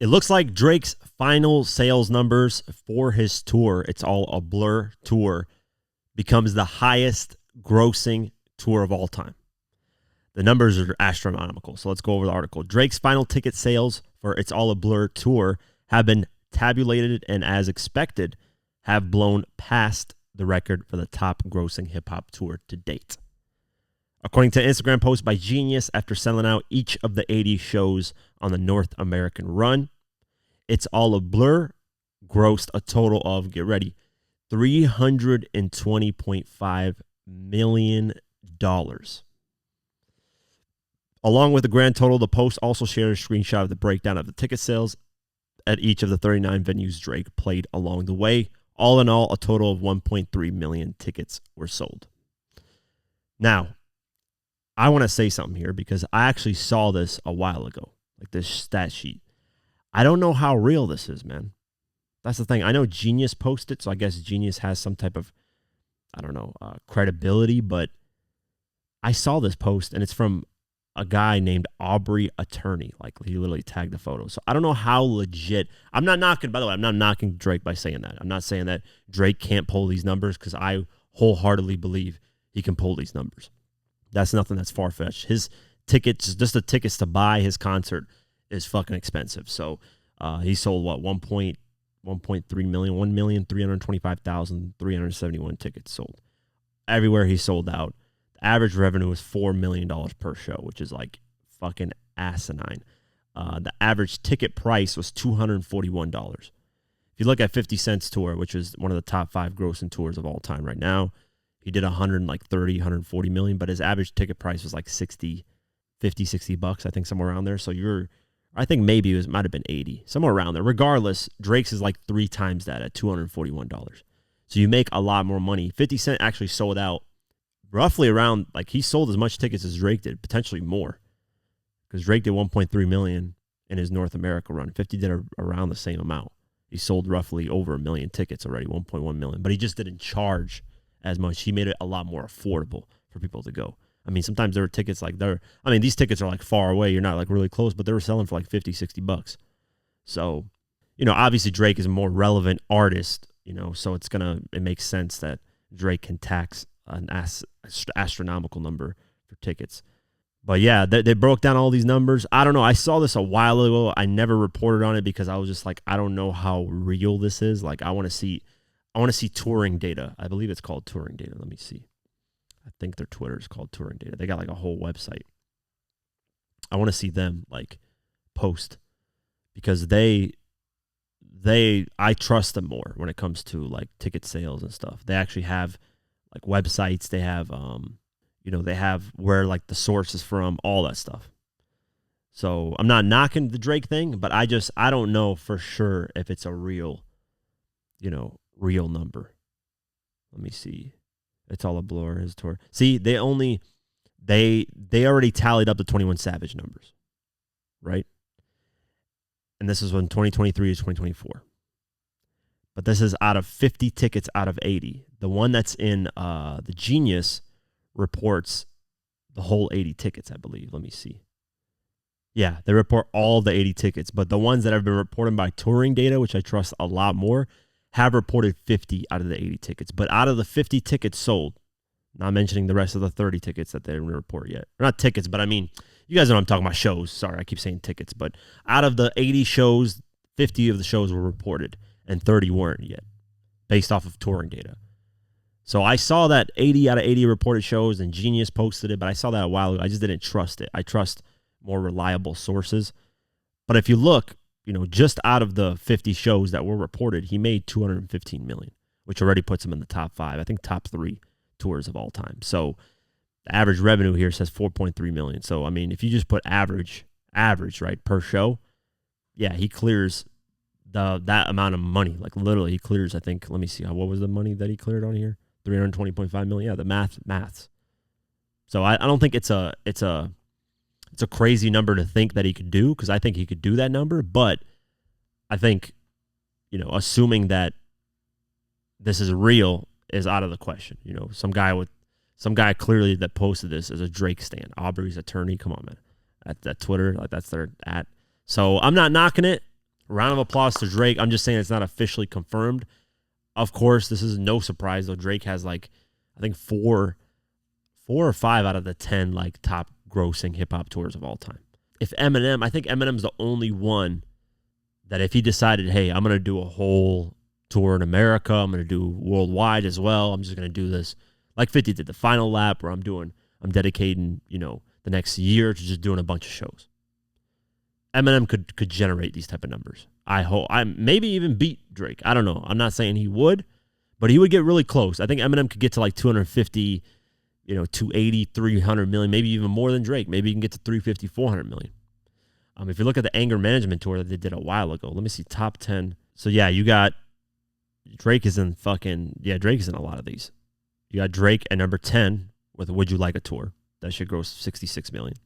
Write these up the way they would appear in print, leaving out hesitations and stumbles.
It looks like Drake's final sales numbers for his tour, It's All a Blur tour, becomes the highest grossing tour of all time. The numbers are astronomical. So let's go over the article. Drake's final ticket sales for It's All a Blur tour have been tabulated and, as expected, have blown past the record for the top grossing hip hop tour to date. According to an Instagram post by Genius, after selling out each of the 80 shows on the North American run, It's All a Blur grossed a total of, get ready, $320.5 million. Along with the grand total, the post also shared a screenshot of the breakdown of the ticket sales at each of the 39 venues Drake played along the way. All in all, a total of 1.3 million tickets were sold. Now, I want to say something here because I actually saw this a while ago, like this stat sheet. I don't know how real this is, man. That's the thing. I know Genius posted, so I guess Genius has some type of, credibility, but I saw this post, and it's from a guy named Aubrey Attorney. Like, he literally tagged the photo. So I don't know how legit. I'm not knocking, by the way, I'm not knocking Drake by saying that. I'm not saying that Drake can't pull these numbers because I wholeheartedly believe he can pull these numbers. That's nothing that's far-fetched. His tickets, just the tickets to buy his concert is fucking expensive. So he sold, 1.3 million, 1,325,371 tickets sold. Everywhere he sold out. The average revenue was $4 million per show, which is like fucking asinine. The average ticket price was $241. If you look at 50 Cent's tour, which is one of the top 5 grossing tours of all time right now, he did 140 million, but his average ticket price was like 60 bucks, I think, somewhere around there. So I think maybe it might have been 80, somewhere around there. Regardless, Drake's is like 3 times that at $241. So you make a lot more money. 50 Cent actually sold out roughly around, like, he sold as much tickets as Drake did, potentially more. Because Drake did 1.3 million in his North America run. 50 did around the same amount. He sold roughly over 1 million tickets already, 1.1 million. But he just didn't charge as much. He made it a lot more affordable for people to go. I mean, sometimes there were tickets like these tickets are like far away. You're not like really close, but they were selling for like 50, 60 bucks. So, obviously Drake is a more relevant artist, so it makes sense that Drake can tax an astronomical number for tickets. But yeah, they broke down all these numbers. I don't know. I saw this a while ago. I never reported on it because I was just like, I don't know how real this is. Like, I want to see touring data. I believe it's called touring data. Let me see. I think their Twitter is called touring data. They got like a whole website. I want to see them like post because I trust them more when it comes to like ticket sales and stuff. They actually have like websites. They have, they have where like the source is from, all that stuff. So I'm not knocking the Drake thing, but I don't know for sure if it's a real number. Let me see. It's All a Blur, his tour. See, they already tallied up the 21 Savage numbers, right? And this is when 2023 is 2024. But this is out of 50 tickets out of 80. The one that's in the Genius reports the whole 80 tickets, I believe. Let me see. Yeah, they report all the 80 tickets. But the ones that have been reported by touring data, which I trust a lot more, have reported 50 out of the 80 tickets. But out of the 50 tickets sold, not mentioning the rest of the 30 tickets that they didn't report yet. Or not tickets, but I mean, you guys know what I'm talking about, shows. Sorry, I keep saying tickets. But out of the 80 shows, 50 of the shows were reported, and 30 weren't yet, based off of touring data. So I saw that 80 out of 80 reported shows, and Genius posted it, but I saw that a while ago. I just didn't trust it. I trust more reliable sources. But if you look, just out of the 50 shows that were reported, he made $215 million, which already puts him in the top 5, I think top 3 tours of all time. So the average revenue here says $4.3 million. So, I mean, if you just put average, right, per show, yeah, he clears that amount of money. Like, literally, he clears, I think, let me see, what was the money that he cleared on here? $320.5 million. Yeah, the maths. So I don't think it's a crazy number to think that he could do, because I think he could do that number. But I think, assuming that this is real is out of the question. Some guy clearly that posted this as a Drake stan. Aubrey's Attorney. Come on, man. At Twitter, like, that's their at. So I'm not knocking it. Round of applause to Drake. I'm just saying it's not officially confirmed. Of course, this is no surprise though. Drake has like, I think four or five out of the 10 like top grossing hip hop tours of all time. If Eminem, I think Eminem's the only one that if he decided, hey, I'm gonna do a whole tour in America, I'm gonna do worldwide as well. I'm just gonna do this like 50 did the final lap, where I'm dedicating, the next year to just doing a bunch of shows. Eminem could generate these type of numbers. I hope I maybe even beat Drake. I don't know. I'm not saying he would, but he would get really close. I think Eminem could get to like 250, 280, 300 million, maybe even more than Drake. Maybe he can get to 350, 400 million. If you look at the anger management tour that they did a while ago, let me see top 10. So yeah, you got Drake is in Drake is in a lot of these. You got Drake at number 10 with Would You Like a Tour. That should gross 66 million.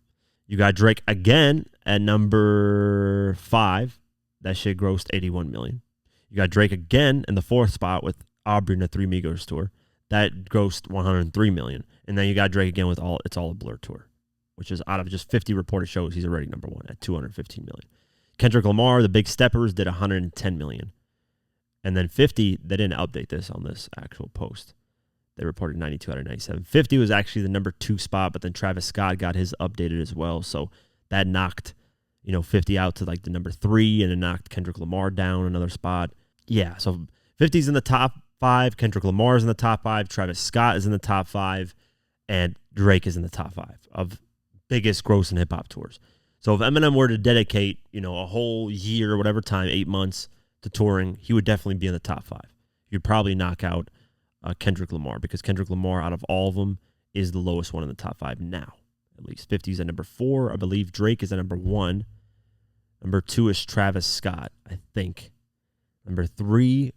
You got Drake again at number 5. That shit grossed 81 million. You got Drake again in the 4th spot with Aubrey and the Three Migos tour. That grossed 103 million. And then you got Drake again with It's All a Blur tour, which is out of just 50 reported shows, he's already number 1 at 215 million. Kendrick Lamar, the Big Steppers, did 110 million. And then 50, they didn't update this on this actual post. They reported 92 out of 97. 50 was actually the number 2 spot, but then Travis Scott got his updated as well. So that knocked, 50 out to like the number 3, and it knocked Kendrick Lamar down another spot. Yeah, so 50's in the top 5. Kendrick Lamar's in the top 5. Travis Scott is in the top 5. And Drake is in the top 5 of biggest gross in hip-hop tours. So if Eminem were to dedicate, a whole year or whatever time, 8 months to touring, he would definitely be in the top 5. You'd probably knock out Kendrick Lamar, because Kendrick Lamar, out of all of them, is the lowest one in the top 5 now, at least. 50 is at number 4. I believe Drake is at number 1. Number 2 is Travis Scott, I think. Number 3,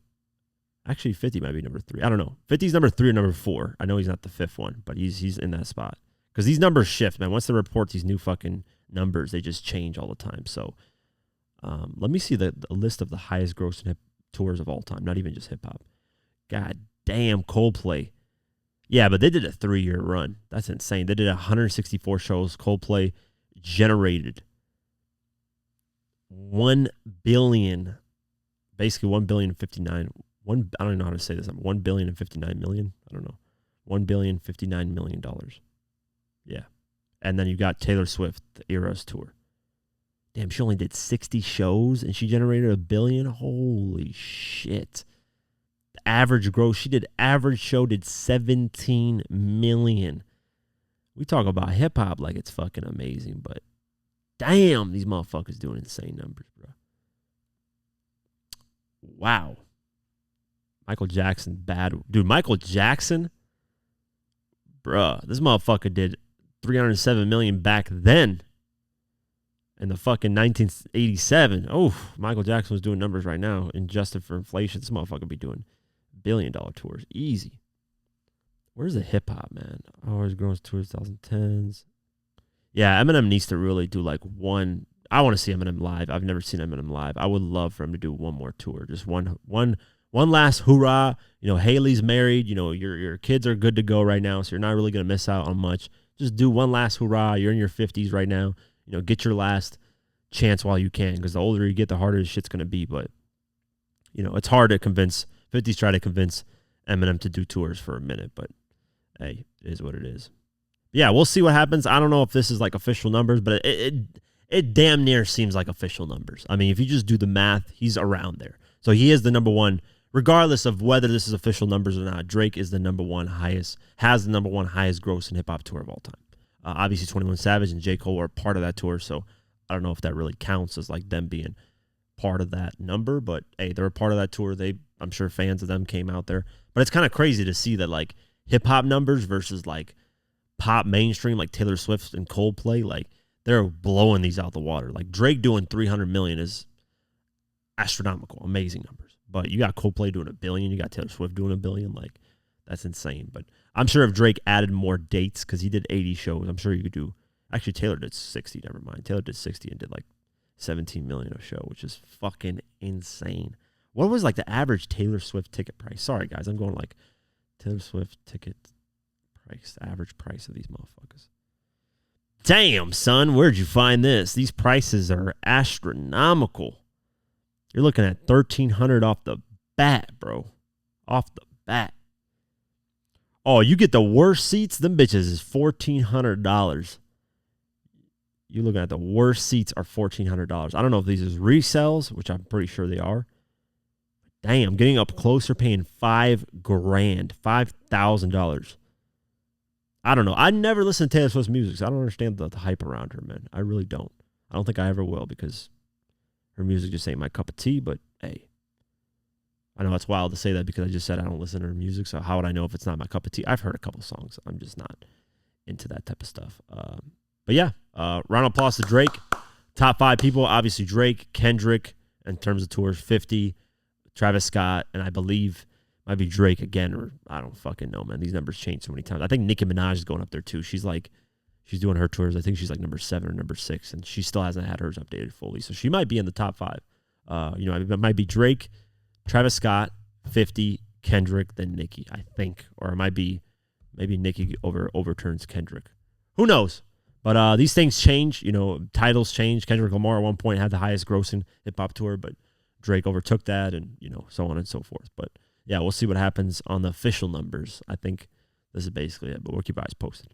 actually 50 might be number 3. I don't know. 50 is number 3 or number 4. I know he's not the 5th one, but he's in that spot. Because these numbers shift, man. Once they report these new fucking numbers, they just change all the time. So let me see the list of the highest grossing hip tours of all time, not even just hip-hop. God damn, Coldplay. Yeah, but they did a 3-year run. That's insane. They did 164 shows. Coldplay generated 1 billion, basically 1 billion 59. I don't even know how to say this. 1 billion and 59 million. I don't know. $1 billion, $59 million. Yeah. And then you got Taylor Swift, the Eras tour. Damn, she only did 60 shows and she generated $1 billion. Holy shit. The average gross, average show did 17 million. We talk about hip hop like it's fucking amazing, but damn, these motherfuckers doing insane numbers, bro. Wow. Michael Jackson, bad. Dude, Michael Jackson, bruh, this motherfucker did 307 million back then in the fucking 1987. Oh, Michael Jackson was doing numbers right now, adjusted for inflation. This motherfucker be doing $1 billion tours. Easy. Where's the hip hop, man? Oh, it's grown tours 2010s. Yeah, Eminem needs to really do like one. I want to see Eminem live. I've never seen Eminem live. I would love for him to do one more tour. Just one last hoorah. Haley's married. Your kids are good to go right now, so you're not really going to miss out on much. Just do one last hoorah. You're in your 50s right now. Get your last chance while you can, because the older you get, the harder this shit's going to be. But, it's hard to convince. 50s try to convince Eminem to do tours for a minute, but hey, it is what it is. Yeah, we'll see what happens. I don't know if this is like official numbers, but it damn near seems like official numbers. I mean, if you just do the math, he's around there. So he is the number 1, regardless of whether this is official numbers or not. Drake is the number 1 highest gross in hip hop tour of all time. Obviously, 21 Savage and J. Cole are part of that tour, so I don't know if that really counts as like them being part of that number. But hey, they're a part of that tour. I'm sure fans of them came out there. But it's kind of crazy to see that like hip hop numbers versus like pop mainstream, like Taylor Swift and Coldplay, like they're blowing these out the water. Like Drake doing 300 million is astronomical, amazing numbers. But you got Coldplay doing $1 billion, you got Taylor Swift doing $1 billion, like that's insane. But I'm sure if Drake added more dates, because he did 80 shows, I'm sure you could do. Actually, Taylor did 60. Never mind. Taylor did 60 and did like 17 million a show, which is fucking insane. What was like the average Taylor Swift ticket price? Sorry guys, I'm going like Taylor Swift ticket price, the average price of these motherfuckers. Damn, son, where'd you find this? These prices are astronomical. You're looking at $1,300 off the bat, bro. Off the bat. Oh, you get the worst seats. Them bitches is $1,400. You're looking at the worst seats are $1,400. I don't know if these is resells, which I'm pretty sure they are. Dang, I'm getting up closer, paying $5,000, $5,000. I don't know. I never listen to Taylor Swift's music, so I don't understand the hype around her, man. I really don't. I don't think I ever will because her music just ain't my cup of tea, but hey. I know it's wild to say that because I just said I don't listen to her music, so how would I know if it's not my cup of tea? I've heard a couple songs. I'm just not into that type of stuff. But yeah, round of applause to Drake. Top 5 people, obviously Drake, Kendrick, in terms of tours, 50, Travis Scott, and I believe might be Drake again, or I don't fucking know, man. These numbers change so many times. I think Nicki Minaj is going up there too. She's doing her tours. I think she's like number 7 or number 6, and she still hasn't had hers updated fully. So she might be in the top 5. It might be Drake, Travis Scott, 50, Kendrick, then Nicki, I think. Or it might be maybe Nicki overturns Kendrick. Who knows? But these things change. Titles change. Kendrick Lamar at one point had the highest grossing hip-hop tour, but Drake overtook that and, so on and so forth. But, yeah, we'll see what happens on the official numbers. I think this is basically it, but we'll keep our eyes posted.